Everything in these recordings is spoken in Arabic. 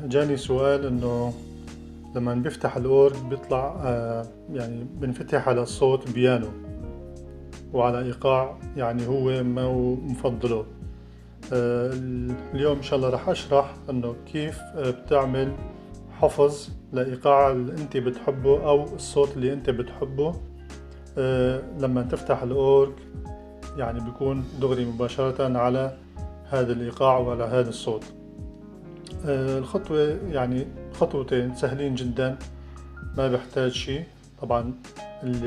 جاني سؤال انه لما بيفتح الاورج بيطلع يعني بنفتح على صوت بيانو وعلى ايقاع يعني هو ما مفضله. اليوم ان شاء الله راح اشرح انه كيف بتعمل حفظ لايقاع اللي انت بتحبه او الصوت اللي انت بتحبه. لما تفتح الاورج يعني بيكون دغري مباشرة على هذا الايقاع وعلى هذا الصوت. الخطوة يعني خطوتين سهلين جدا، ما بيحتاج شيء. طبعا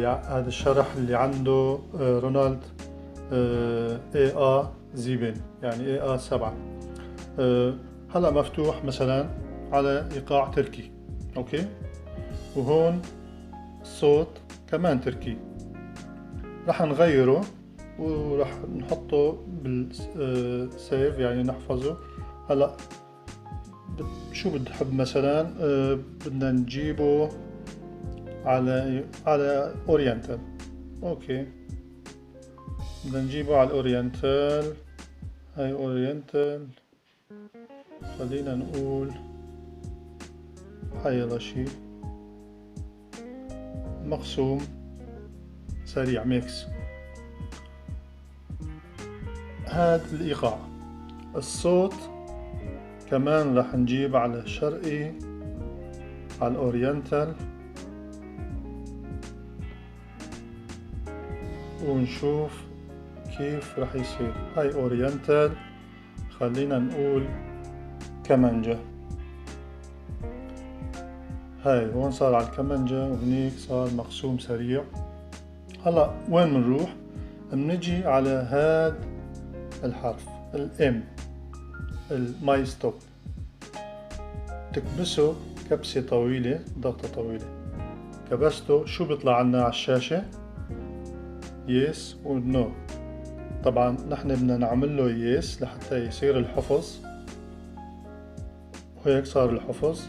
هذا الشرح اللي عنده رونالد AA7 يعني AA7. هلا مفتوح مثلا على ايقاع تركي، اوكي، وهون الصوت كمان تركي. رح نغيره ورح نحطه بالسيف يعني نحفظه. هلا شو بتحب مثلا؟ بدنا نجيبه على اورينتال. اوكي، بدنا نجيبه على الاورينتال. هاي اورينتال، خلينا نقول حيلا شي مقسوم سريع ميكس. هاد الايقاع. الصوت كمان رح نجيب على الشرقي على الاورينتال ونشوف كيف رح يصير. هاي اورينتال، خلينا نقول كمانجا. هاي هون صار على الكمانجا وهنيك صار مقسوم سريع. هلا وين بنروح؟ بنجي على هاد الحرف الام الماي ستوب، تكبسه كبسة طويلة، ضغطة طويلة. كبسته شو بيطلع عنا على الشاشة؟ يس ونو. طبعا نحن بدنا نعمل له يس لحتى يصير الحفظ، وهيك صار الحفظ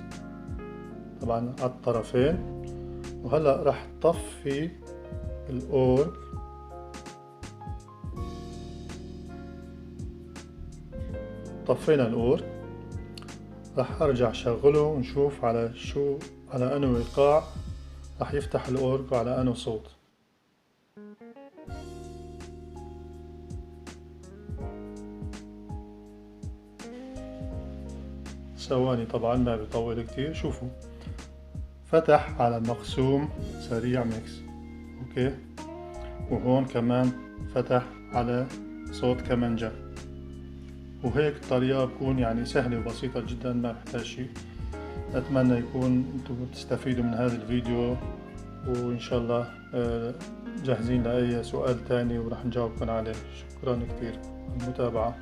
طبعا على الطرفين. وهلا رح طفي الاورج. طفينا الاورج، رح ارجع شغله ونشوف على انو ايقاع رح يفتح الاورج وعلى انو صوت. ثواني طبعا ما بيطول كتير. شوفوا فتح على مقسوم سريع ميكس، اوكي، وهون كمان فتح على صوت كمانجا. وهيك الطريقة بكون يعني سهلة وبسيطة جدا، ما بحتاج شيء. أتمنى يكون أنتم تستفيدوا من هذا الفيديو، وإن شاء الله جاهزين لأي سؤال تاني ورح نجاوبكم عليه. شكرا كتير على المتابعة.